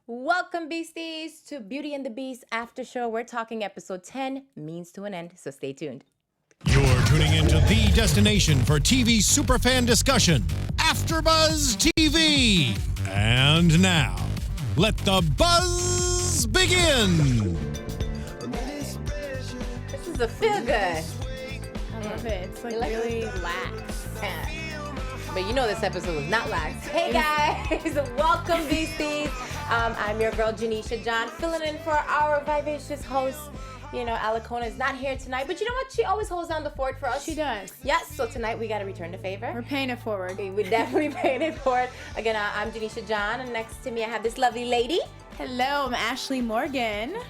Welcome, Beasties, to Beauty and the Beast After Show. We're talking episode 10, Means to an End, so stay tuned. You're tuning into the destination for TV superfan discussion, AFTERBUZZ TV. And now, let the buzz begin. This is a feel-good. I love it. It's like really lax. Yeah. But you know this episode was not lax. Hey guys, welcome, Beasties. I'm your girl, Janeisha John, filling in for our vivacious host. You know, Alicona is not here tonight, but you know what? She always holds down the fort for us. She does. Yes, so tonight we got to return the favor. We're paying it forward. We're definitely paying it forward. Again, I'm Janeisha John, and next to me I have this lovely lady. Hello, I'm Ashleigh Morghan.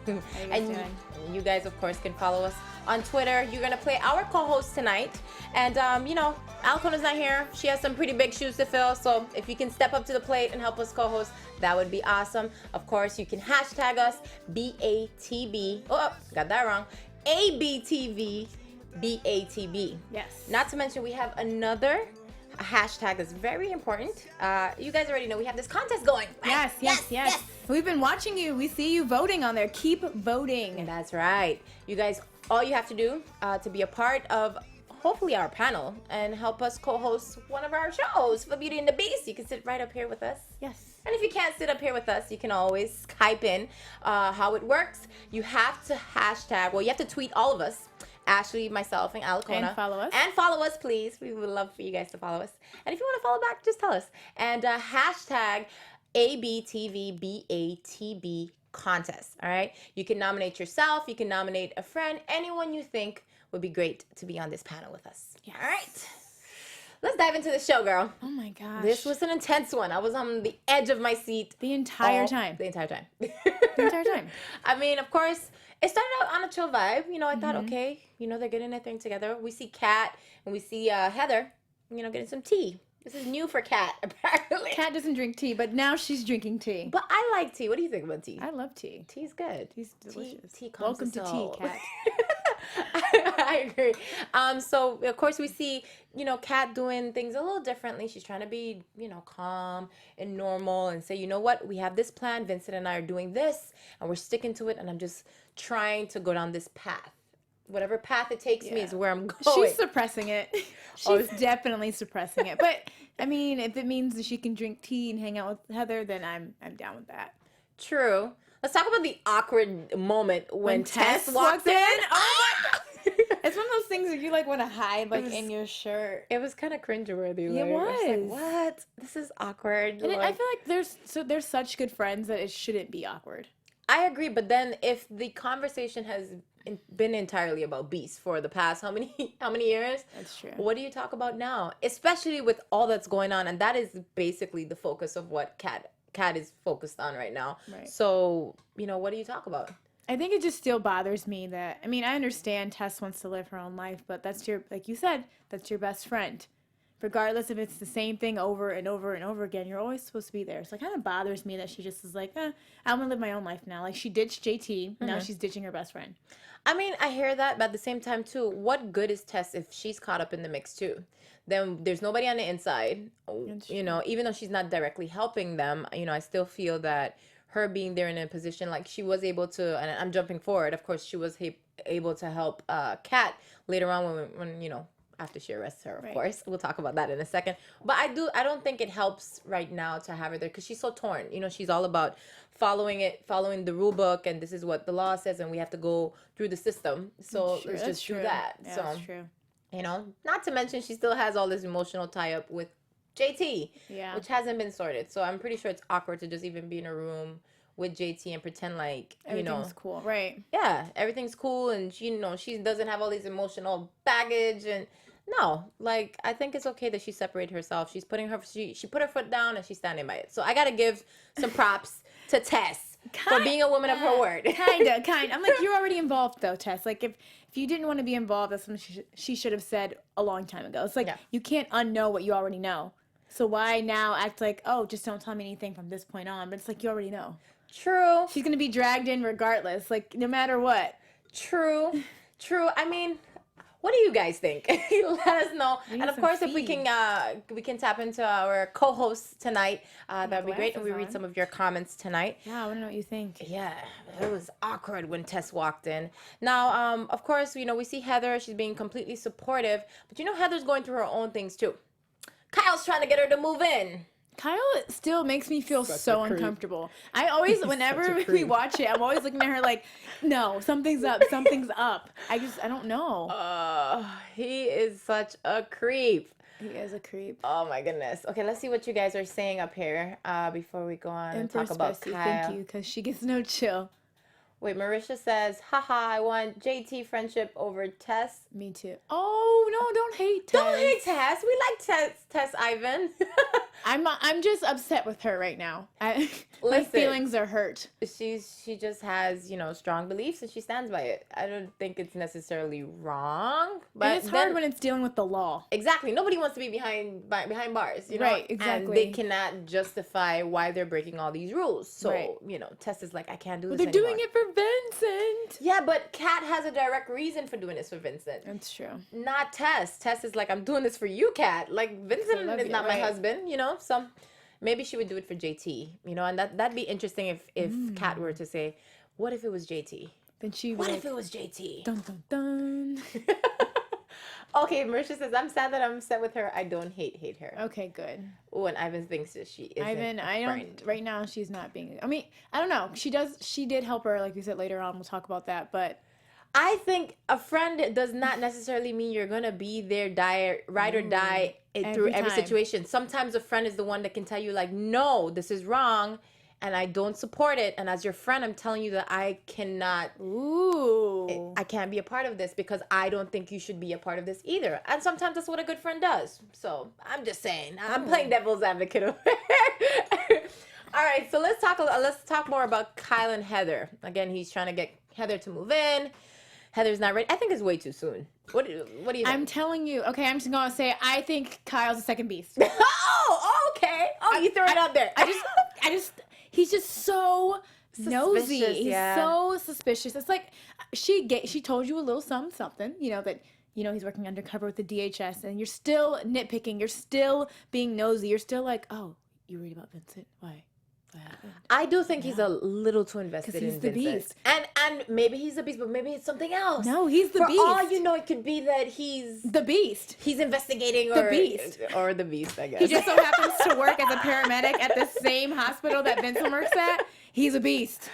How you guys doing? You guys, of course, can follow us on Twitter. You're going to play our co-host tonight. And, you know, Alicona's not here. She has some pretty big shoes to fill. So if you can step up to the plate and help us co-host, that would be awesome. Of course, you can hashtag us, BATB. Oh, got that wrong. ABTV, BATB. Yes. Not to mention, we have another hashtag that's very important. You guys already know we have this contest going. Right? Yes. We've been watching you. We see you voting on there. Keep voting. That's right. You guys, all you have to do to be a part of hopefully our panel and help us co-host one of our shows for Beauty and the Beast, you can sit right up here with us. Yes. And if you can't sit up here with us, you can always Skype in. How it works, you have to hashtag, well, you have to tweet all of us, Ashley, myself, and Alicona. And follow us. And follow us, please. We would love for you guys to follow us. And if you want to follow back, just tell us. And hashtag ABTVBATB contest, all right? You can nominate yourself. You can nominate a friend. Anyone you think would be great to be on this panel with us. Yes. All right. Let's dive into the show, girl. Oh my gosh. This was an intense one. I was on the edge of my seat. the entire time. The entire time. The entire time. I mean, of course, it started out on a chill vibe. You know, I thought, okay, you know, they're getting their thing together. We see Kat and we see Heather, you know, getting some tea. This is new for Kat, apparently. Kat doesn't drink tea, but now she's drinking tea. But I like tea. What do you think about tea? I love tea. Tea's good. Tea's delicious. Tea calms Welcome the to soul. tea, Kat. I agree. So of course we see, you know, Kat doing things a little differently. She's trying to be, you know, calm and normal and say, you know what, we have this plan. Vincent and I are doing this and we're sticking to it. And I'm just trying to go down this path. Whatever path it takes me is where I'm going. She's suppressing it. She's definitely suppressing it. But I mean, if it means that she can drink tea and hang out with Heather, then I'm down with that. True. Let's talk about the awkward moment when Tess walks in. Oh my god! It's one of those things where you like want to hide like in your shirt. It was kind of cringeworthy. It I was like, was. what? This is awkward. And I feel like they're such good friends that it shouldn't be awkward. I agree, but then if the conversation has been entirely about Beast for the past how many years? That's true. What do you talk about now? Especially with all that's going on, and that is basically the focus of what Kat is focused on right now. Right. So, you know, what do you talk about? I think it just still bothers me that, I mean, I understand Tess wants to live her own life, but that's your, like you said, that's your best friend. Regardless if it's the same thing over and over and over again, you're always supposed to be there. So it kind of bothers me that she just is like, I'm going to live my own life now. Like, she ditched JT, now she's ditching her best friend. I mean, I hear that, but at the same time, too, what good is Tess if she's caught up in the mix, too? Then there's nobody on the inside, you know, even though she's not directly helping them, you know, I still feel that her being there in a position like she was able to, and I'm jumping forward, of course, she was able to help Kat later on when, you know, after she arrests her, of course. We'll talk about that in a second. But I don't think it helps right now to have her there because she's so torn. You know, she's all about following the rule book, and this is what the law says, and we have to go through the system. So let's just do that. Yeah, so that's true. You know, not to mention she still has all this emotional tie-up with JT, which hasn't been sorted. So I'm pretty sure it's awkward to just even be in a room with JT and pretend like, you know. Everything's cool, right? Yeah, everything's cool, and she, you know, she doesn't have all these emotional baggage, and no, like, I think it's okay that she separated herself. She's putting her, she put her foot down, and she's standing by it. So I gotta give some props to Tess for being a woman of her word. Kinda. I'm like, you're already involved though, Tess. Like, if you didn't want to be involved, that's something she should have said a long time ago. It's like, you can't unknow what you already know. So why now act like, oh, just don't tell me anything from this point on? But it's like, you already know. True. She's going to be dragged in regardless, like, no matter what. True. I mean, What do you guys think? Let us know. We need And of some course, if we feed. can tap into our co-hosts tonight, that'd be great. And we glasses read on. some of your comments tonight. Yeah, I want to know what you think. Yeah, it was awkward when Tess walked in. Now, of course, we see Heather. She's being completely supportive, but Heather's going through her own things too. Kyle's trying to get her to move in. Kyle still makes me feel Such so a creep. uncomfortable. I always, whenever we creep. watch it, I'm always looking at her like, no, something's up, something's up. I don't know. He is such a creep. He is a creep. Oh my goodness. Okay, let's see what you guys are saying up here before we go on and talk about Kyle. Thank you, because she gets no chill. Wait, Marisha says, haha, I want JT friendship over Tess. Me too. Oh, no, don't hate Tess. Don't hate Tess. We like Tess Ivan. I'm just upset with her right now. My Listen. feelings are hurt. She just has, strong beliefs and she stands by it. I don't think it's necessarily wrong. But And it's hard when it's dealing with the law. Exactly. Nobody wants to be behind bars, Right, exactly. And they cannot justify why they're breaking all these rules. So, Right. Tess is like, I can't do But this they're anymore. doing it for Vincent. Yeah, but Kat has a direct reason for doing this for Vincent. That's true. Not Tess. Tess is like, I'm doing this for you, Kat. Like, Vincent love is you, not my right. husband, So maybe she would do it for JT, and that'd be interesting if Kat were to say, what if it was JT? Then she What would. if it was JT? Dun dun dun. Okay, Marisha says, I'm sad that I'm upset with her. I don't hate her. Okay, good. Oh, and Ivan thinks that she is Ivan, I don't. Right now, she's not being. I mean, I don't know. She did help her, like you said later on. We'll talk about that. But I think a friend does not necessarily mean you're gonna be there, ride or die through every time. situation. Sometimes a friend is the one that can tell you, like, no, this is wrong, and I don't support it. And as your friend, I'm telling you that I cannot. ooh, I can't be a part of this because I don't think you should be a part of this either. And sometimes that's what a good friend does. So I'm just saying, I'm playing devil's advocate over here. All right, so let's talk more about Kyle and Heather. Again, he's trying to get Heather to move in. Heather's not ready. I think it's way too soon. What do you think? I'm telling you. Okay, I'm just gonna say I think Kyle's a second beast. Oh, okay. Oh, you throw it out there. He's just so nosy. Suspicious, He's yeah. so suspicious. It's like she told you a little something, that he's working undercover with the DHS, and you're still nitpicking. You're still being nosy. You're still like, oh, you read about Vincent? Why? What happened? I do think he's a little too invested 'Cause in he's the Vincent. beast. And maybe he's the beast, but maybe it's something else. No, he's the For beast. all you know, it could be that he's The beast. investigating The beast. or the beast, I guess. He just so happens to work as a paramedic at the same hospital that Vincent works at. He's a beast.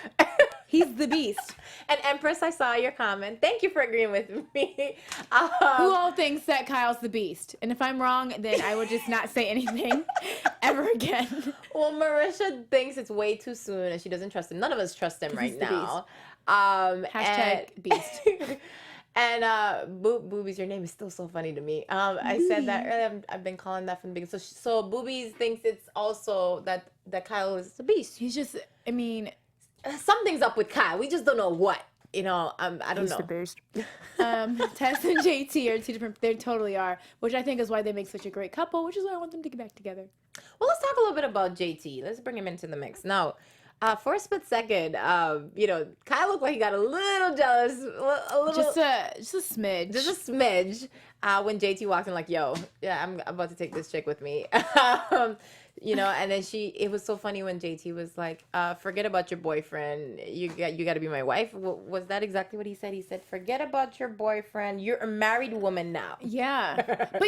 He's the beast. And Empress, I saw your comment. Thank you for agreeing with me. Who all thinks that Kyle's the beast? And if I'm wrong, then I would just not say anything ever again. Well, Marisha thinks it's way too soon and she doesn't trust him. None of us trust him right he's the now. Hashtag beast. And Boobies, your name is still so funny to me. I said that earlier. I've been calling that from the beginning. So Boobies thinks it's also that Kyle is the beast. He's just, I mean, Something's up with Kyle. We just don't know what. I don't know. beast. Tess and JT are two different, they totally are, which I think is why they make such a great couple, which is why I want them to get back together. Well, let's talk a little bit about JT. Let's bring him into the mix. Now, for a split second, Kyle looked like he got a little jealous, a little, Just a smidge. just a smidge, when JT walked in like, yo, yeah, I'm about to take this chick with me. And then it was so funny when JT was like, forget about your boyfriend. You got to be my wife. Was that exactly what he said? He said, forget about your boyfriend. You're a married woman now. Yeah. But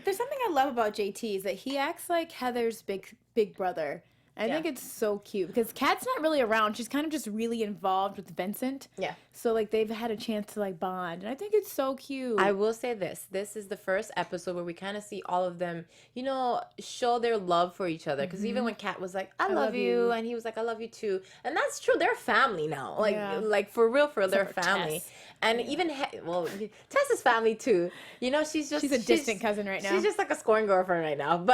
there's something I love about JT is that he acts like Heather's big brother. I think it's so cute because Kat's not really around. She's kind of just really involved with Vincent. Yeah. So they've had a chance to bond, and I think it's so cute. I will say this. This is the first episode where we kind of see all of them, show their love for each other. Because even when Kat was like, I love you, and he was like, I love you too. And that's true. They're family now. Like for real, they're for family. Tess. And even, Tess is family too. She's She's a distant cousin right now. She's just like a scorned girlfriend right now,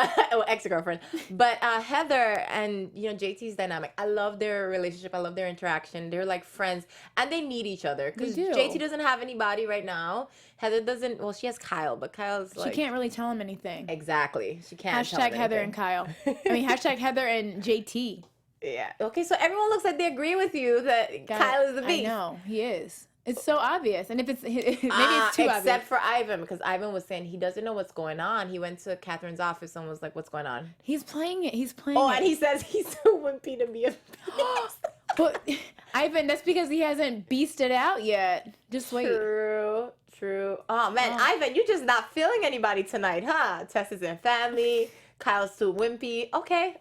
ex-girlfriend. But Heather and, JT's dynamic. I love their relationship. I love their interaction. They're like friends. And they need each other. Because They do. JT doesn't have anybody right now. Heather doesn't. Well, she has Kyle, but Kyle's like. She can't really tell him anything. Exactly. She can't. tell Hashtag him Heather anything. and Kyle. I mean, hashtag Heather and JT. Yeah. Okay, so everyone looks like they agree with you that Kyle is the beast. I know, he is. It's so obvious. And if it's maybe it's too obvious. Except for Ivan, because Ivan was saying he doesn't know what's going on. He went to Catherine's office and was like, "What's going on?" He's playing it. He's playing Oh, it. and he says he's so wimpy to be a beast. But Ivan, that's because he hasn't beasted out yet. Just wait. True. Oh man, Ivan, you're just not feeling anybody tonight, huh? Tess is in family. Kyle's too wimpy. Okay.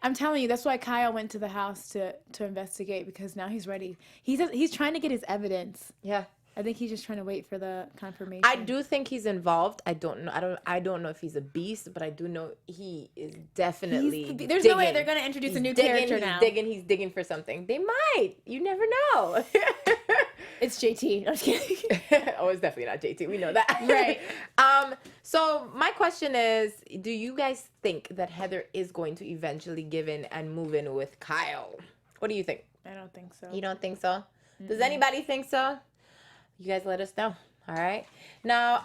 I'm telling you, that's why Kyle went to the house to investigate, because now he's ready. He's trying to get his evidence. Yeah. I think he's just trying to wait for the confirmation. I do think he's involved. I don't know. I don't know if he's a beast, but I do know he is definitely. There's no way they're going to introduce a new character now. He's digging for something. They might. You never know. It's JT. I'm just kidding. Oh, it's definitely not JT. We know that. Right. So my question is, do you guys think that Heather is going to eventually give in and move in with Kyle? What do you think? I don't think so. You don't think so? Does anybody think so? You guys let us know. All right. Now,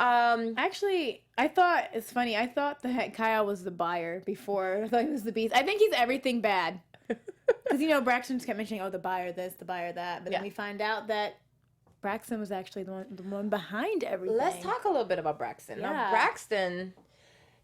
actually, I thought it's funny. I thought that Kyle was the buyer before. I thought he was the beast. I think he's everything bad. Because, Braxton just kept mentioning, the buyer this, the buyer that. But then we find out that Braxton was actually the one behind everything. Let's talk a little bit about Braxton. Yeah. Now, Braxton,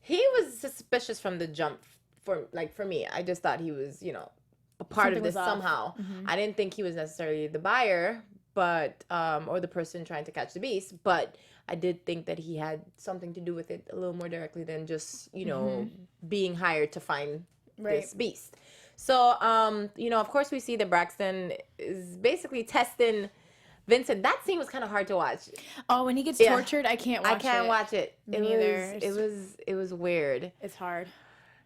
he was suspicious from the jump. For me, I just thought he was, a part of this somehow. Mm-hmm. I didn't think he was necessarily the buyer, but or the person trying to catch the beast. But I did think that he had something to do with it a little more directly than just, being hired to find this beast. So, of course, we see that Braxton is basically testing Vincent. That scene was kind of hard to watch. Oh, when he gets tortured, I can't watch it. I can't watch it. Me neither. It was weird. It's hard.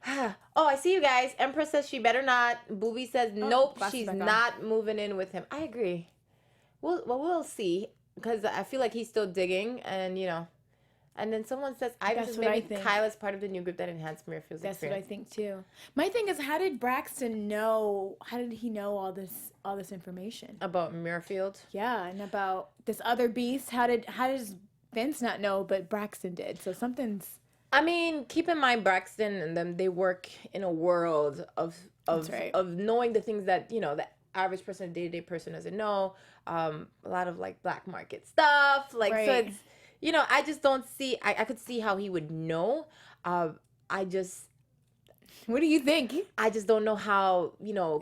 Oh, I see you guys. Empress says she better not. Booby says nope, she's not moving in with him. I agree. We'll see, because I feel like he's still digging, and and then someone says Ivan says maybe Kyle is part of the new group that enhanced Mirafield's experience. That's what I think too. My thing is, how did Braxton know? How did he know all this information about Mirafield? Yeah, and about this other beast. How does Vince not know, but Braxton did? So something's. I mean, keep in mind Braxton and them. They work in a world of knowing the things that the average person, day-to-day person doesn't know. A lot of black market stuff. So it's. I just don't see. I could see how he would know. What do you think? I just don't know how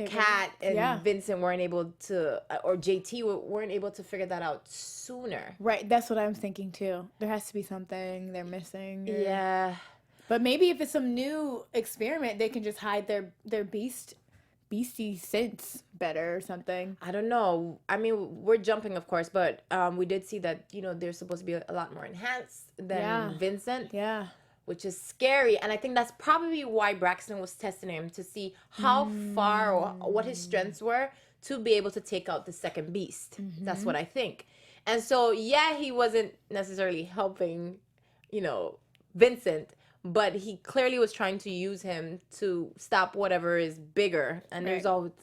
Kat and Vincent weren't able to, or JT weren't able to figure that out sooner. Right. That's what I'm thinking too. There has to be something they're missing. Yeah. But maybe if it's some new experiment, they can just hide their beastie sense better or something. I don't know. I mean, we're jumping, of course, but we did see that they're supposed to be a lot more enhanced than Vincent. Yeah. Which is scary, and I think that's probably why Braxton was testing him to see how far or what his strengths were to be able to take out the second beast. Mm-hmm. That's what I think. And so, he wasn't necessarily helping, Vincent, but he clearly was trying to use him to stop whatever is bigger. And there's always,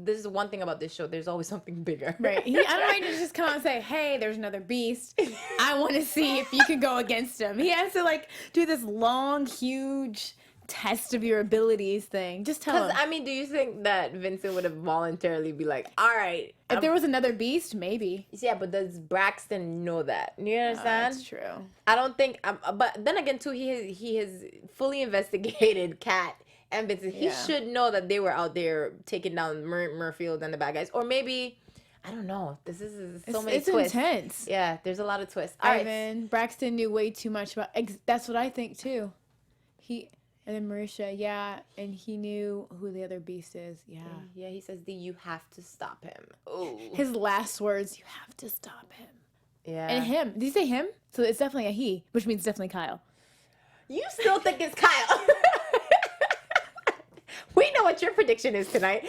this is one thing about this show. There's always something bigger. Right. I don't want to just come out and say, hey, there's another beast. I want to see if you can go against him. He has to do this long, huge test of your abilities thing. Just tell him. Because, I mean, do you think that Vincent would have voluntarily be like, all right. If there was another beast, maybe. Yeah, but does Braxton know that? You understand? That's true. I don't think, but then again, too, he has fully investigated Kat and Vincent. He should know that they were out there taking down Murfield and the bad guys. Or maybe, I don't know. This is so many twists. It's intense. Yeah, there's a lot of twists. Ivan, Braxton knew way too much about, that's what I think, too. And then Marisha, and he knew who the other beast is. Yeah, he says, you have to stop him. Ooh. His last words, you have to stop him. Yeah. And him. Did he say him? So it's definitely a he, which means definitely Kyle. You still think it's Kyle. We know what your prediction is tonight.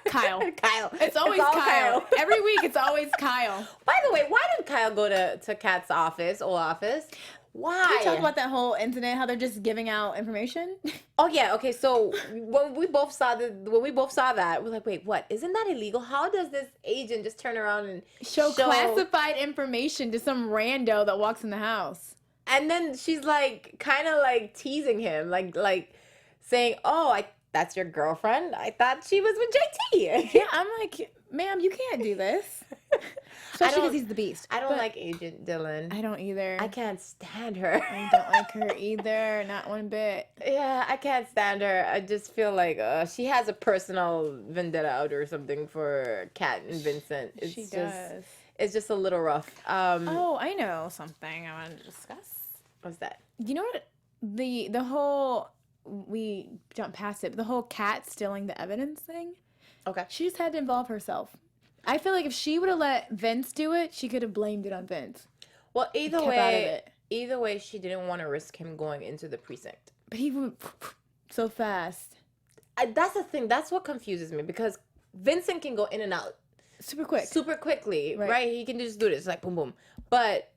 Kyle. It's always Kyle. Every week it's always Kyle. By the way, why did Kyle go to Kat's old office? Why? Can we talk about that whole incident, how they're just giving out information? Oh yeah, okay. So when we both saw that, we're like, wait, what? Isn't that illegal? How does this agent just turn around and show classified information to some rando that walks in the house? And then she's kind of teasing him, saying, "Oh, that's your girlfriend? I thought she was with JT." Yeah, I'm like, ma'am, you can't do this. Especially because he's the Beast. I don't like Agent Dillon. I don't either. I can't stand her. I don't like her either, not one bit. Yeah, I can't stand her. I just feel like she has a personal vendetta out or something for Kat and Vincent. She does. It's just a little rough. Oh, I know something I wanted to discuss. What's that? You know what? The whole, we jumped past it, but the whole Kat stealing the evidence thing. Okay. She just had to involve herself. I feel like if she would have let Vince do it, she could have blamed it on Vince. Well, either way, she didn't want to risk him going into the precinct. But he went so fast. That's the thing. That's what confuses me because Vincent can go in and out Super quickly, right? He can just do this like boom, boom. But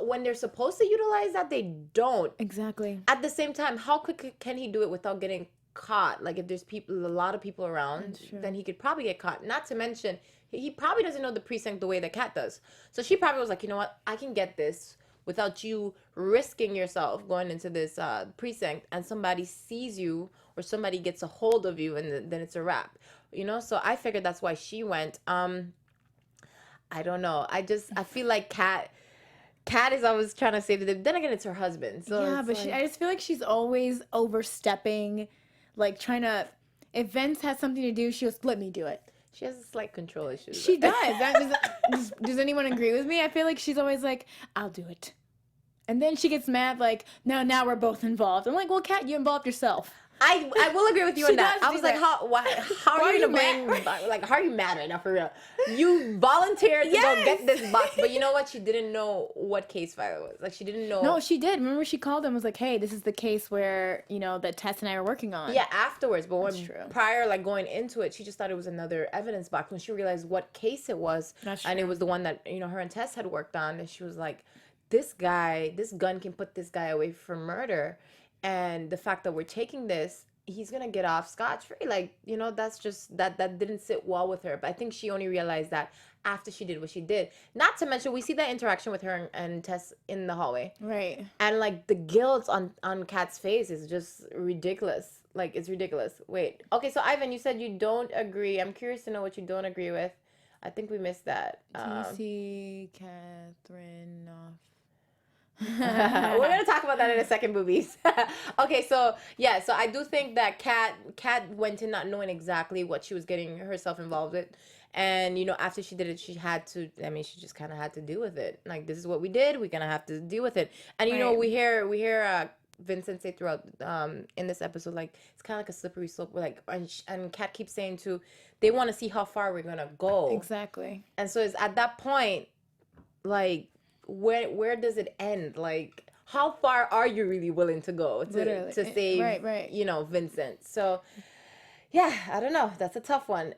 when they're supposed to utilize that, they don't. Exactly. At the same time, how quick can he do it without getting caught? Like if there's a lot of people around, then he could probably get caught. Not to mention, he probably doesn't know the precinct the way that Kat does. So she probably was like, you know what, I can get this without you risking yourself going into this precinct and somebody sees you or somebody gets a hold of you and then it's a wrap. You know, so I figured that's why she went. I don't know. I feel like Kat is always trying to save them. Then again, it's her husband. So yeah, but I just feel like she's always overstepping, like trying to. If Vince has something to do, she goes, "Let me do it." She has a slight control issue. She does. Does anyone agree with me? I feel like she's always like, "I'll do it," and then she gets mad, like, "No, now we're both involved." I'm like, "Well, Kat, you involved yourself." I will agree with you on that. I was like, that. how are you mad? Like, how are you mad right now for real? You volunteered to go get this box, but you know what? She didn't know what case file it was. Like, she didn't know. No, she did. Remember, she called and was like, "Hey, this is the case where that Tess and I were working on." Yeah, afterwards, but prior, like going into it, she just thought it was another evidence box. When she realized what case it was, and it was the one that her and Tess had worked on, and she was like, "This gun can put this guy away for murder." And the fact that we're taking this, he's gonna get off scotch-free. Like, that's just that didn't sit well with her. But I think she only realized that after she did what she did. Not to mention, we see that interaction with her and Tess in the hallway. Right. And like the guilt on Kat's face is just ridiculous. Like, it's ridiculous. Wait. Okay, so Ivan, you said you don't agree. I'm curious to know what you don't agree with. I think we missed that. Do you see Catherine off? We're gonna talk about that in a second, boobies. Okay, so I do think that Kat went in not knowing exactly what she was getting herself involved with, and after she did it, she had to. I mean, she just kind of had to deal with it. Like, this is what we did. We're gonna have to deal with it. And we hear Vincent say throughout in this episode, like, it's kind of like a slippery slope. Like, and Kat keeps saying they want to see how far we're gonna go. Exactly. And so it's at that point, like, where does it end? Like, how far are you really willing to go to save Vincent? So yeah, I don't know. That's a tough one.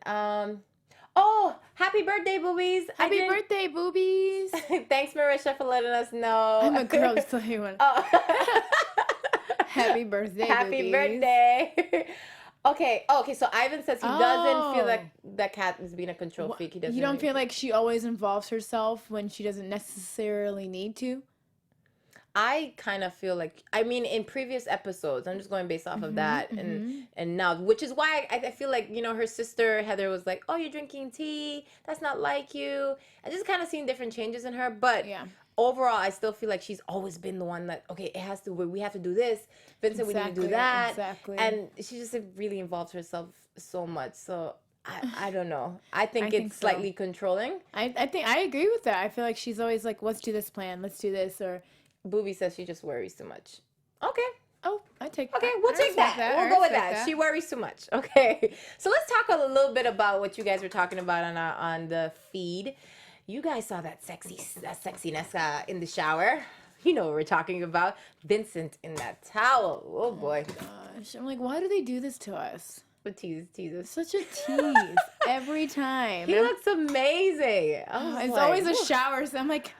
Oh, happy birthday, boobies. Happy birthday, boobies. Thanks, Marisha, for letting us know. I'm a gross to anyone. Oh. Happy birthday, happy boobies. Birthday. Okay, so Ivan says he doesn't feel like that Kat is being a control freak. He doesn't. You don't feel like she always involves herself when she doesn't necessarily need to? I kind of feel like, I mean, in previous episodes, I'm just going based off of that, and now, which is why I feel like, her sister Heather was like, "Oh, you're drinking tea. That's not like you." I just kind of seen different changes in her, but overall, I still feel like she's always been the one that, okay, we have to do this. Vincent, we need to do that. Exactly. And she just really involves herself so much. So I don't know. I think it's slightly controlling. I think I agree with that. I feel like she's always like, "Let's do this plan. Let's do this." Or Booby says she just worries too much. Okay. Oh, I take. Okay, we'll take that. We'll go with that. She worries too much. Okay. So let's talk a little bit about what you guys were talking about on the feed. You guys saw that sexiness in the shower. You know what we're talking about. Vincent in that towel. Oh boy. Gosh, I'm like, why do they do this to us? But tease us. Such a tease every time. He looks amazing. It's always a shower. So I'm like,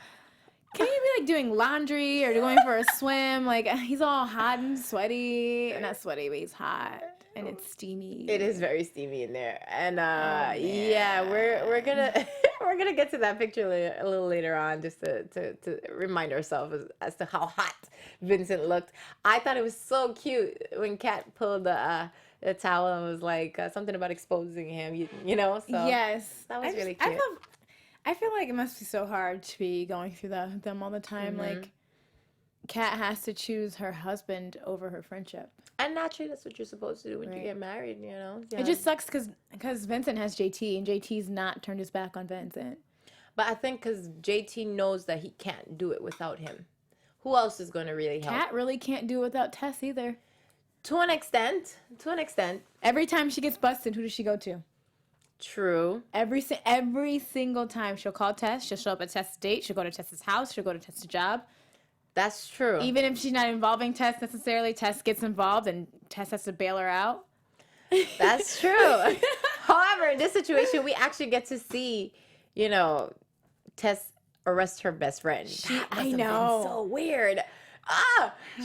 can you be like doing laundry or going for a swim? Like, he's all hot and sweaty. Not sweaty, but he's hot. And it's steamy. It is very steamy in there. And we're gonna we're gonna get to that picture a little later on, just to remind ourselves as to how hot Vincent looked. I thought it was so cute when Kat pulled the the towel and was like something about exposing him. You know, so Yes, that was really cute. I feel like it must be so hard to be going through them all the time. Like, Kat has to choose her husband over her friendship. And naturally, that's what you're supposed to do when you get married, you know? Yeah. It just sucks because Vincent has JT, and JT's not turned his back on Vincent. But I think because JT knows that he can't do it without him. Who else is going to really help? Kat really can't do it without Tess either. To an extent. To an extent. Every time she gets busted, who does she go to? True. Every single time she'll call Tess. She'll show up at Tess's date. She'll go to Tess's house. She'll go to Tess's job. That's true. Even if she's not involving Tess necessarily, Tess gets involved and Tess has to bail her out. That's true. However, in this situation, we actually get to see, you know, Tess arrest her best friend. I know. So weird.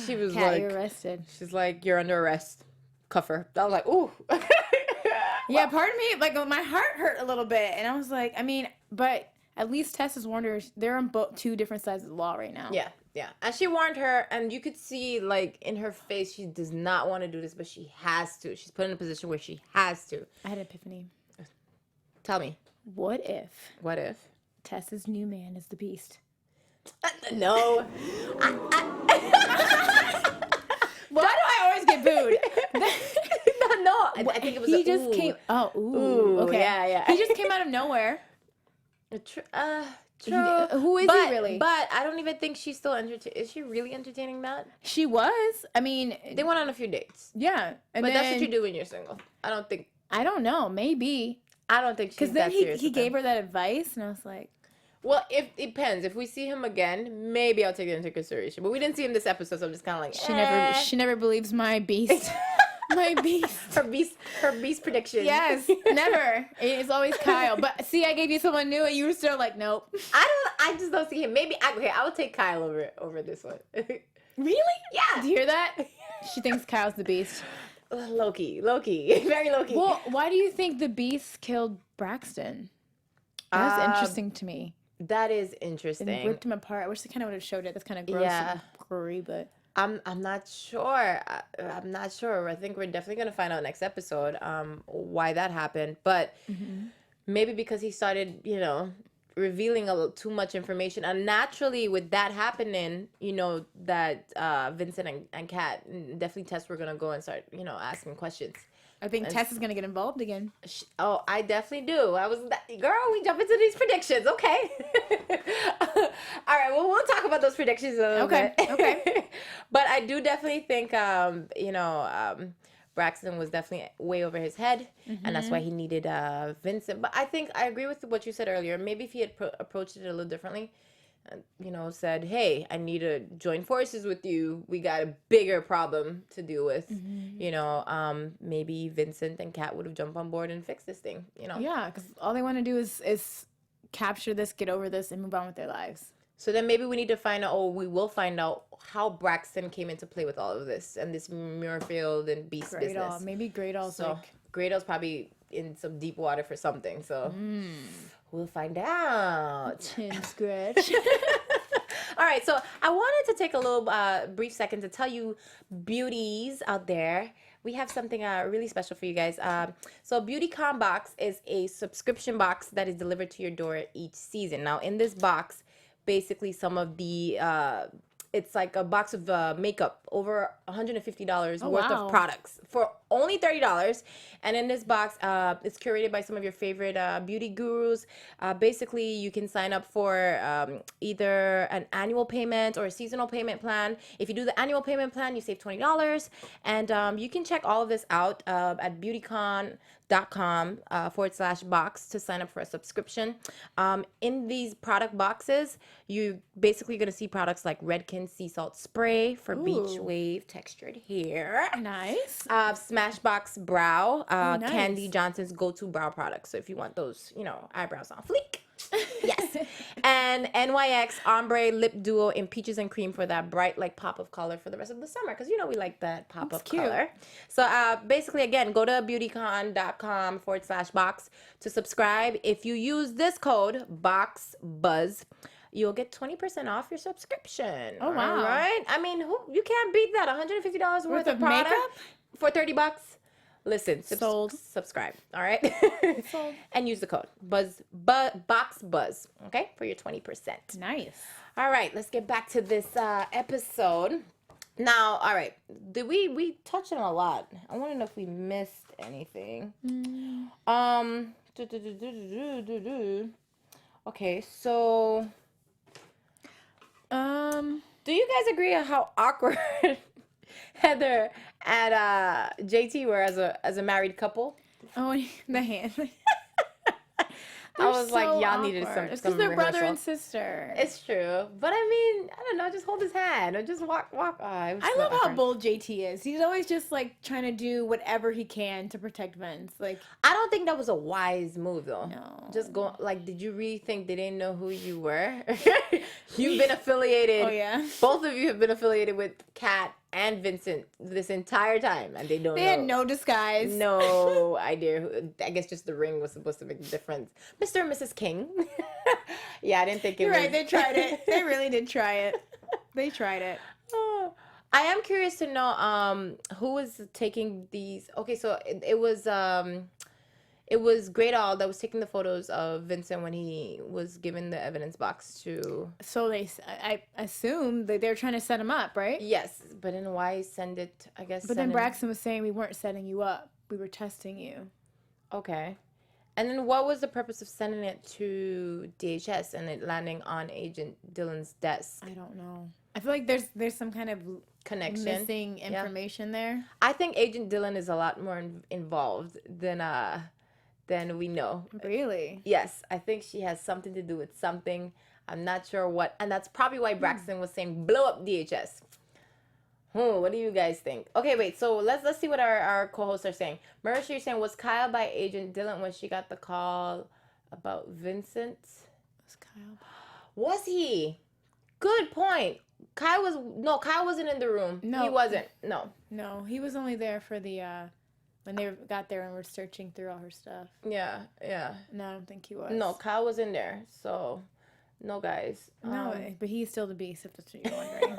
She was Kat, like, you're arrested. She's like, you're under arrest. Cuff her. I was like, ooh. Yeah, pardon me. Like, my heart hurt a little bit. And I was like, I mean, but at least Tess has warned her. They're on two different sides of the law right now. Yeah. Yeah, and she warned her, and you could see, like, in her face, she does not want to do this, but she has to. She's put in a position where she has to. I had an epiphany. Tell me. What if Tess's new man is the Beast? No. Why do I always get booed? No. I think it was he just came. Oh, ooh. Okay. Yeah. He just came out of nowhere. True. Who is he really? But I don't even think she's still entertaining. Is she really entertaining that? She was. I mean, they went on a few dates. Yeah. But that's what you do when you're single. I don't know. Maybe. I don't think she's because that then serious. he gave her that advice, and I was like, well, it depends. If we see him again, maybe I'll take it into consideration. But we didn't see him this episode, so I'm just kind of like, she never believes my Beast. My Beast. Her beast prediction. Yes, never. It's always Kyle. But see, I gave you someone new, and you were still like, nope. I just don't see him. Maybe I would take Kyle over this one. Really? Yeah. Do you hear that? She thinks Kyle's the Beast. Loki, very Loki. Well, why do you think the Beast killed Braxton? That's interesting to me. That is interesting. And ripped him apart. I wish they kind of would have showed it. That's kind of gross and gory, but I'm not sure. I'm not sure. I think we're definitely gonna find out next episode why that happened. But maybe because he started, you know, revealing a little too much information, and naturally with that happening, you know, that Vincent and Kat, definitely Tess, were gonna go and start, you know, asking questions. I think Tess is gonna get involved again. Oh, I definitely do. Girl, we jump into these predictions, okay? All right, well, we'll talk about those predictions a little bit. Okay. But I do definitely think, Braxton was definitely way over his head, and that's why he needed Vincent. But I think I agree with what you said earlier. Maybe if he had approached it a little differently, you know, said, hey, I need to join forces with you. We got a bigger problem to deal with. You know, maybe Vincent and Kat would have jumped on board and fixed this thing, you know? Yeah, because all they want to do is capture this, get over this, and move on with their lives. So then maybe we need to find out, we will find out how Braxton came into play with all of this and this Muirfield and Beast business. Maybe Greydall's Greydall's probably in some deep water for something, so we'll find out. Chin scratch. All right, so I wanted to take a little brief second to tell you beauties out there, we have something really special for you guys. So BeautyCon Box is a subscription box that is delivered to your door each season. Now, in this box, basically some of the it's like a box of makeup, over $150 worth of products for only $30. And in this box, it's curated by some of your favorite beauty gurus. Basically, you can sign up for either an annual payment or a seasonal payment plan. If you do the annual payment plan, you save $20. And you can check all of this out at beautycon.com/box to sign up for a subscription. In these product boxes, you basically going to see products like Redken Sea Salt Spray for beach wave textured hair. Nice. Smashbox Brow, nice. Candy Johnson's go-to brow product. So if you want those, you know, eyebrows on fleek. Yes. And NYX Ombre Lip Duo in Peaches and Cream for that bright, like, pop of color for the rest of the summer. Because, you know, we like that pop of color. So basically, again, go to beautycon.com/box to subscribe. If you use this code, BOXBUZZ, you'll get 20% off your subscription. Oh, wow. All right? I mean, you can't beat that. $150 worth of product makeup? for $30. Listen, Sold. subscribe, all right? Sold. And use the code box buzz, okay, for your 20%. Nice. All right, let's get back to this episode. Now, all right, we touched on a lot. I want to know if we missed anything. Okay, so do you guys agree on how awkward Heather and JT were as a married couple? Oh, the hand. I was like, y'all needed some because they're brother rehearsal. and sister. It's true, but I mean, I don't know. Just hold his hand or just walk. I love how bold JT is. He's always just like trying to do whatever he can to protect Vince. Like, I don't think that was a wise move though. No. Just go. Like, did you really think they didn't know who you were? You've been affiliated. Oh yeah. Both of you have been affiliated with Kat and Vincent this entire time, and they don't. They had no disguise. No idea. I guess just the ring was supposed to make the difference. Mr. and Mrs. King. Yeah, I didn't think it You're was. right. They tried it. They really did try it. They tried it. Oh. I am curious to know who was taking these. Okay, so it was Great All that was taking the photos of Vincent when he was given the evidence box to. So I assume that they're trying to set him up, right? Yes, but then why send it? I guess. But then Braxton was saying we weren't setting you up. We were testing you. Okay. And then what was the purpose of sending it to DHS and it landing on Agent Dillon's desk? I don't know. I feel like there's some kind of Connection. missing information there. I think Agent Dillon is a lot more involved than we know. Really? Yes, I think she has something to do with something. I'm not sure what, and that's probably why Braxton was saying blow up DHS. What do you guys think? Okay, wait. So let's see what our co-hosts are saying. Marisha, you're saying was Kyle by Agent Dillon when she got the call about Vincent? Was Kyle? Was he? Good point. Kyle wasn't in the room. No, he wasn't. No, he was only there for the when they got there and were searching through all her stuff. Yeah. No, I don't think he was. No, Kyle was in there. So, no, guys. No, but he's still the beast, if that's what you're wondering.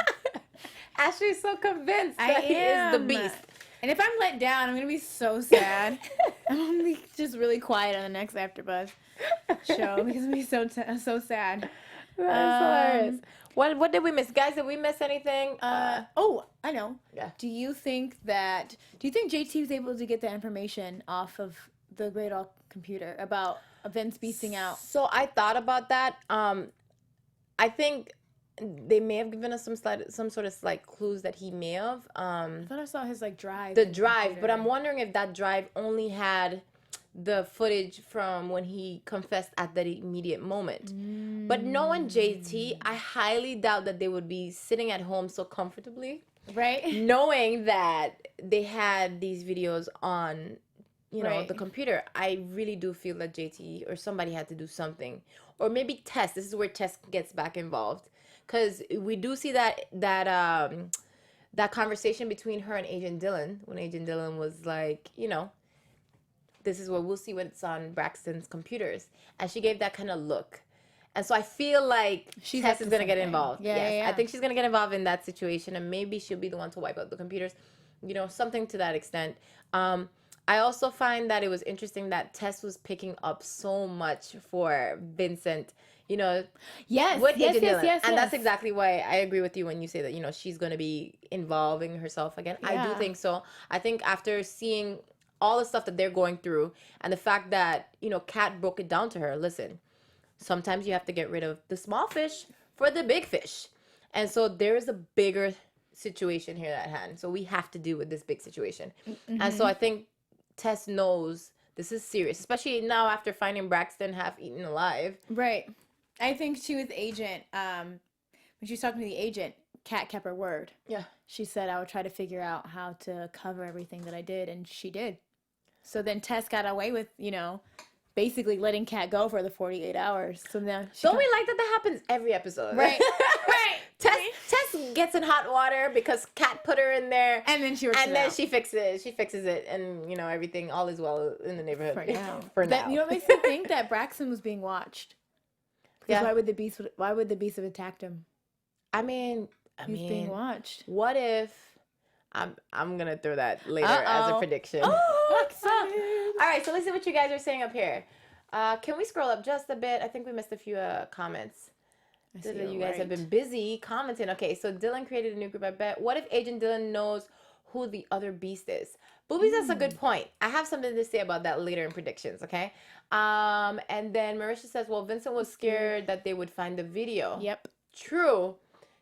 Ashleigh's so convinced that he is the beast. And if I'm let down, I'm going to be so sad. I'm going to be just really quiet on the next AfterBuzz show because I'm going to be so sad. That's hilarious. What did we miss? Guys, did we miss anything? Oh, I know. Yeah. Do you think JT was able to get the information off of the Great All computer about Vince beasting out? So I thought about that. I think they may have given us some sort of slight clues that he may have. I thought I saw his drive. The drive, but I'm wondering if that drive only had the footage from when he confessed at that immediate moment. But knowing JT, I highly doubt that they would be sitting at home so comfortably, right? Knowing that they had these videos on, right. the computer. I really do feel that JT or somebody had to do something, or maybe Tess. This is where Tess gets back involved. Because we do see that conversation between her and Agent Dillon when Agent Dillon was like, this is what we'll see when it's on Braxton's computers. And she gave that kind of look. And so I feel like Tess is going to get involved. Yeah. I think she's going to get involved in that situation. And maybe she'll be the one to wipe out the computers. Something to that extent. I also find that it was interesting that Tess was picking up so much for Vincent. Yes, with Agent Dillon. Yes. And that's exactly why I agree with you when you say that, she's going to be involving herself again. Yeah. I do think so. I think after seeing all the stuff that they're going through and the fact that, Kat broke it down to her, listen, sometimes you have to get rid of the small fish for the big fish. And so there is a bigger situation here at hand. So we have to deal with this big situation. Mm-hmm. And so I think Tess knows this is serious, especially now after finding Braxton half eaten alive. Right. I think too with Agent, when she was talking to the agent, Kat kept her word. Yeah. She said, I would try to figure out how to cover everything that I did, and she did. So then Tess got away with, basically letting Kat go for the 48 hours. So now Don't we like that happens every episode? Right. Right. Tess gets in hot water because Kat put her in there. And then she she fixes it, and everything, all is well in the neighborhood. For now. For now. It makes me think that Braxton was being watched. Because Yeah. why would the beast have attacked him? I mean, He's being watched. What if I'm gonna throw that later as a prediction. Oh, excited. All right, so let's see what you guys are saying up here. Can we scroll up just a bit? I think we missed a few comments. You guys have been busy commenting. Okay, so Dylan created a new group, I bet. What if Agent Dylan knows who the other beast is? Boobies, that's a good point. I have something to say about that later in predictions, okay? And then Marisha says, well, Vincent was scared that they would find the video. Yep. True.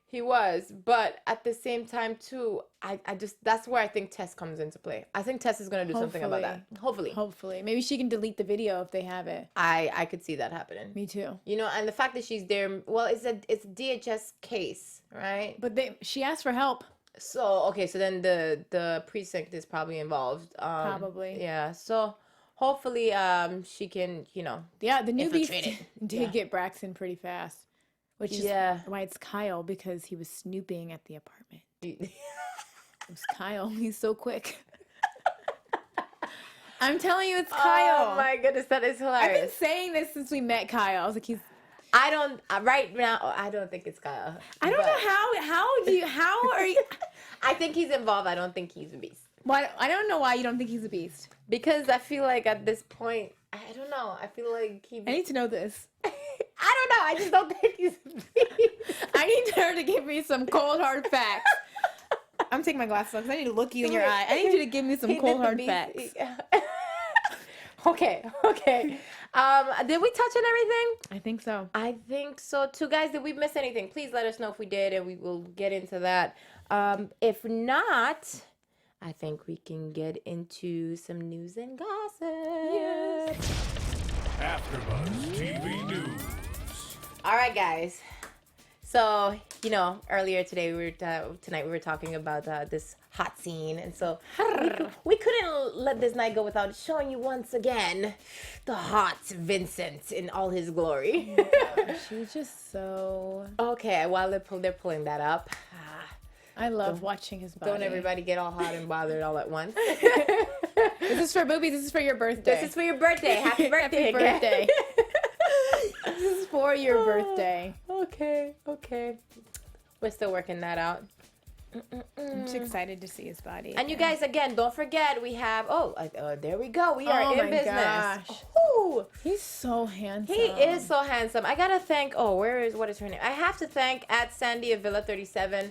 He was, but at the same time too, I just, that's where I think Tess comes into play. I think Tess is gonna do something about that. Hopefully. Maybe she can delete the video if they have it. I could see that happening. Me too. You know, and the fact that she's there, well, it's a DHS case, right? But she asked for help. So okay, so then the precinct is probably involved. Probably. Yeah. So hopefully she can, you know. Yeah, the new beast it. did get Braxton pretty fast. Which is why it's Kyle, because he was snooping at the apartment. It was Kyle. He's so quick. I'm telling you, it's Kyle. Oh my goodness, that is hilarious. I've been saying this since we met Kyle. I was like, right now, I don't think it's Kyle. I don't know how are you? I think he's involved. I don't think he's a beast. Why? I don't know why you don't think he's a beast. Because I feel like at this point, I don't know. I feel like I need to know this. I don't know. I just don't think he's a beast. I need her to give me some cold hard facts. I'm taking my glasses off because I need to look you in your eye. I need you to give me some cold hard facts. Okay. Did we touch on everything? I think so. I think so too. Guys, did we miss anything? Please let us know if we did, and we will get into that. If not, I think we can get into some news and gossip. Yes. AfterBuzz TV News. All right, guys. So, you know, earlier today, tonight we were talking about this hot scene, and so we couldn't let this night go without showing you once again the hot Vincent in all his glory. Oh my gosh, she's just so... Okay, while they're pulling that up, I love watching his body. don't everybody get all hot and bothered all at once. This is for Boobies. This is for your birthday. This is for your birthday. Happy birthday. Happy birthday. This is for your birthday. Okay. We're still working that out. I'm just excited to see his body. And you guys, again, don't forget, we have, there we go. We are in business. Gosh. Ooh. He's so handsome. He is so handsome. I gotta thank, what is her name? I have to thank at Sandy of Villa 37.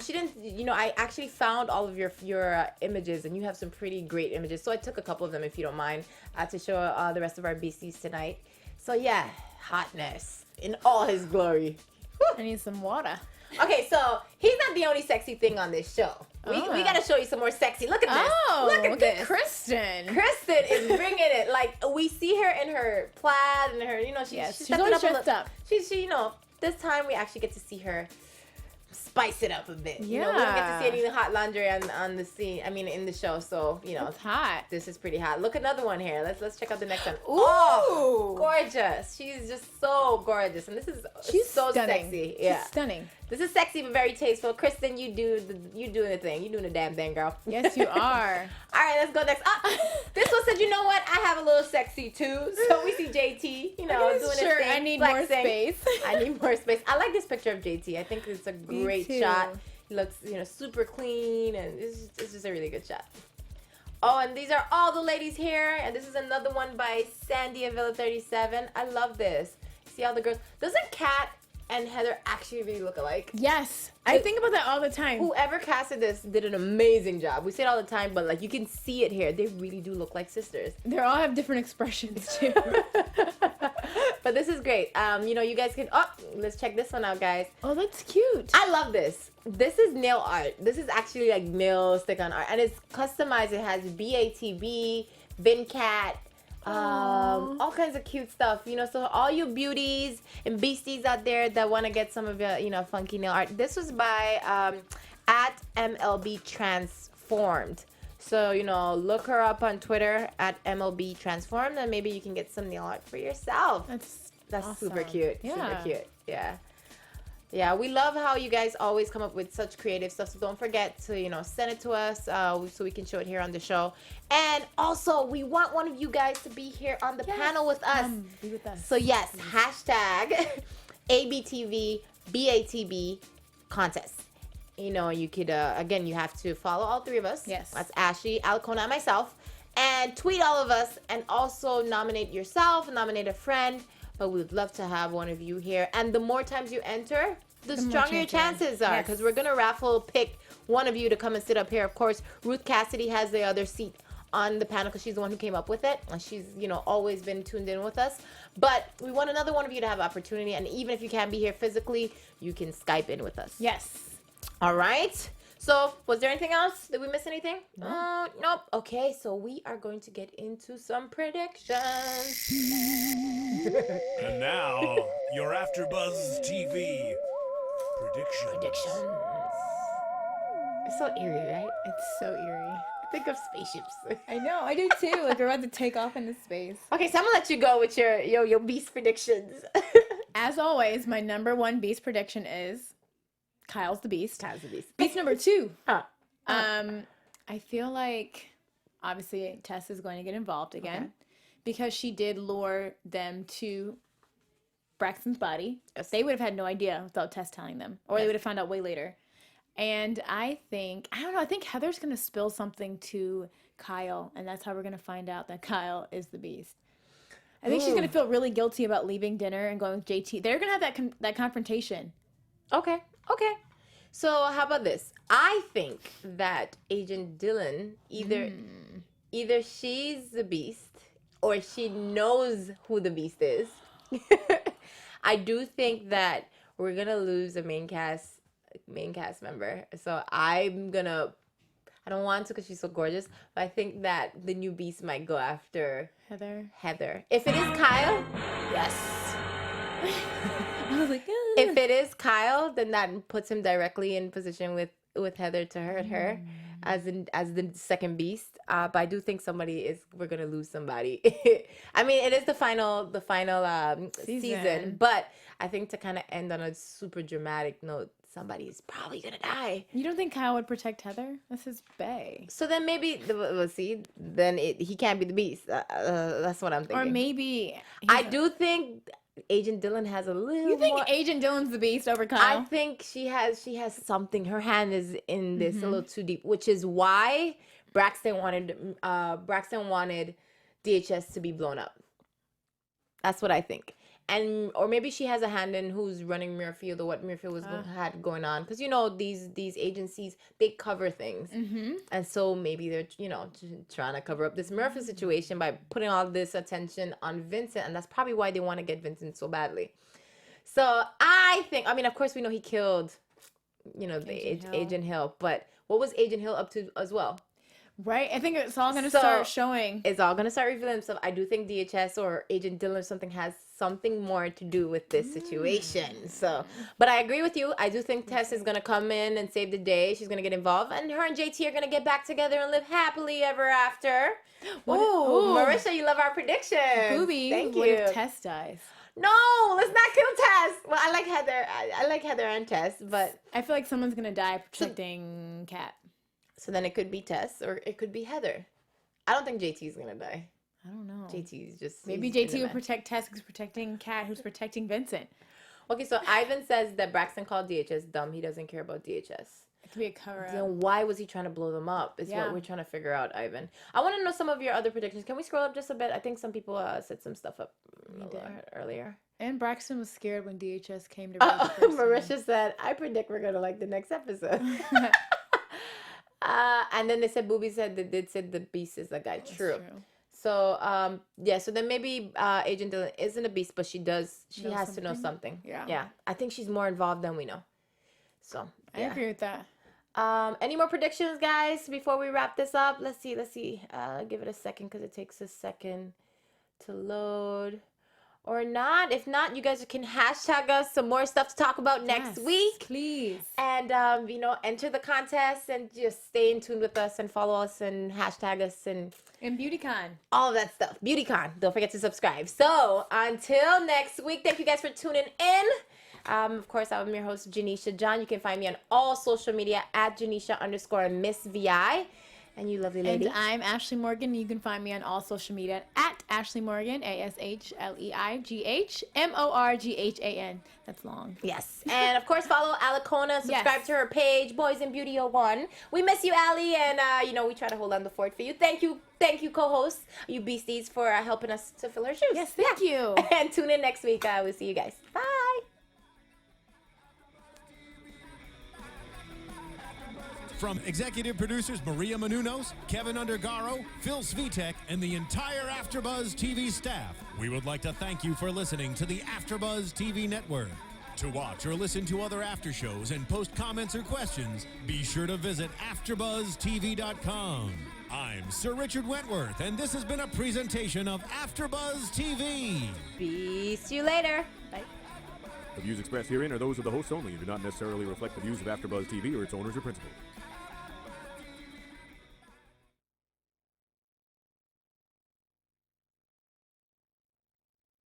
She didn't, you know, I actually found all of your images, and you have some pretty great images. So I took a couple of them, if you don't mind, to show the rest of our BCs tonight. So yeah, hotness in all his glory. I need some water. Okay, so he's not the only sexy thing on this show. We gotta show you some more sexy. Look at this. Look at this. Kristin. Kristin is bringing it. Like, we see her in her plaid and her, you know, she's always dressed up. She, you know, this time we actually get to see her spice it up a bit. You know, we don't get to see any hot lingerie on the scene. I mean, in the show. So, you know, it's hot. This is pretty hot. Look, another one here. Let's check out the next one. Ooh, oh, gorgeous. She's just so gorgeous, and she's so stunning. sexy. Yeah, she's stunning. This is sexy but very tasteful. Kristin, you doing the thing. You doing the damn thing, girl. Yes, you are. All right, let's go next. This one said, you know what? I have a little sexy too. So we see JT, you know, doing his thing. I need more space. I need more space. I like this picture of JT. I think it's a great shot. He looks, you know, super clean, and it's just a really good shot. Oh, and these are all the ladies here, and this is another one by Sandy of Villa 37. I love this. See all the girls. Doesn't Kat and Heather actually really look alike? Yes. I think about that all the time. Whoever casted this did an amazing job. We say it all the time, but like you can see it here. They really do look like sisters. They all have different expressions too. But this is great. You know, you guys can, let's check this one out, guys. Oh, that's cute. I love this. This is nail art. This is actually like nail stick-on art. And it's customized. It has BATB, VinCat, all kinds of cute stuff, you know. So all you beauties and beasties out there that want to get some of your, you know, funky nail art, this was by at MLB Transformed. So, you know, look her up on Twitter at MLB Transformed, and maybe you can get some nail art for yourself. That's awesome. Super cute. Yeah. Super cute. Yeah, we love how you guys always come up with such creative stuff. So don't forget to, you know, send it to us so we can show it here on the show. And also, we want one of you guys to be here on the panel with us. Be with us. So yes, hashtag ABTV BATB contest. you could, again, you have to follow all three of us. Yes. That's Ashleigh, Alcona, and myself. And tweet all of us, and also nominate yourself, nominate a friend. But we would love to have one of you here. And the more times you enter, the stronger your chances are. Because we're going to pick one of you to come and sit up here. Of course, Ruth Cassidy has the other seat on the panel because she's the one who came up with it. And she's, always been tuned in with us. But we want another one of you to have opportunity. And even if you can't be here physically, you can Skype in with us. Yes. All right. So, was there anything else? Did we miss anything? No. Nope. Okay, so we are going to get into some predictions. And now, your AFTERBUZZ TV predictions. It's so eerie, right? It's so eerie. Think of spaceships. I know, I do too. Like we're about to take off into space. Okay, so I'm gonna let you go with your beast predictions. As always, my number one beast prediction is Kyle's the beast. Kyle's the beast. Beast number 2. I I feel like obviously Tess is going to get involved again because she did lure them to Braxton's body. Yes. They would have had no idea without Tess telling them, or they would have found out way later. And I think Heather's going to spill something to Kyle, and that's how we're going to find out that Kyle is the beast. I think she's going to feel really guilty about leaving dinner and going with JT. They're going to have that confrontation. Okay. So how about this? I think that Agent Dylan either she's the beast or she knows who the beast is. I do think that we're gonna lose a main cast member. So I don't want to because she's so gorgeous, but I think that the new beast might go after Heather. If it is Kyle, yes. I was like, if it is Kyle, then that puts him directly in position with Heather to hurt her as the second beast. But I do think we're gonna lose somebody. I mean, it is the final season, but I think to kind of end on a super dramatic note, somebody's probably gonna die. You don't think Kyle would protect Heather? That's his bae. So then maybe he can't be the beast. That's what I'm thinking. Or maybe I do think Agent Dylan has a little. You think more... Agent Dylan's the beast over Kyle? I think she has something. Her hand is in this a little too deep, which is why Braxton wanted DHS to be blown up. That's what I think. Or maybe she has a hand in who's running Muirfield or what Muirfield had going on, because these agencies, they cover things, and so maybe they're trying to cover up this Muirfield situation by putting all this attention on Vincent, and that's probably why they want to get Vincent so badly. So I think, of course we know he killed, Agent Hill, but what was Agent Hill up to as well? Right, I think it's all going to start showing. It's all going to start revealing itself. I do think DHS or Agent Dylan or something has something more to do with this situation. So, but I agree with you. I do think Tess is going to come in and save the day. She's going to get involved, and her and JT are going to get back together and live happily ever after. Ooh, Marisha, you love our prediction. Booby, thank what you. if Tess dies? No, let's not kill Tess. Well, I like Heather. I like Heather and Tess, but I feel like someone's going to die protecting Kat. So then it could be Tess or it could be Heather. I don't think JT's gonna die. I don't know. JT's just... Maybe JT will protect Tess, who's protecting Kat, who's protecting Vincent. Okay, so Ivan says that Braxton called DHS dumb. He doesn't care about DHS. It could be a cover-up. Then why was he trying to blow them up is what we're trying to figure out, Ivan. I want to know some of your other predictions. Can we scroll up just a bit? I think some people said some stuff up earlier. And Braxton was scared when DHS came to Marisha said, I predict we're going to like the next episode. And then they said, Booby said that they said the beast is a guy. True. So, so then maybe Agent Dylan isn't a beast, but she has to know something. Yeah. I think she's more involved than we know. So, I agree with that. Any more predictions, guys, before we wrap this up? Let's see. Give it a second because it takes a second to load. Or not. If not, you guys can hashtag us some more stuff to talk about next week. Please. And, enter the contest and just stay in tune with us and follow us and hashtag us and BeautyCon. All of that stuff. BeautyCon. Don't forget to subscribe. So, until next week, thank you guys for tuning in. Of course, I'm your host, Janeisha John. You can find me on all social media at Janeisha_MissVI. And you lovely lady. And I'm Ashleigh Morghan. You can find me on all social media at Ashleigh Morghan, ASHLEIGHMORGHAN. That's long. Yes. And of course, follow Alicona. Subscribe to her page, Boys in Beauty 01. We miss you, Ali, and we try to hold on the fort for you. Thank you, co-hosts, you beasties, for helping us to fill our shoes. Yes, thank you. And tune in next week. We'll see you guys. Bye. From executive producers Maria Menounos, Kevin Undergaro, Phil Svitek, and the entire AfterBuzz TV staff, we would like to thank you for listening to the AfterBuzz TV network. To watch or listen to other after shows and post comments or questions, be sure to visit AfterBuzzTV.com. I'm Sir Richard Wentworth, and this has been a presentation of AfterBuzz TV. See you later. Bye. The views expressed herein are those of the hosts only and do not necessarily reflect the views of AfterBuzz TV or its owners or principals.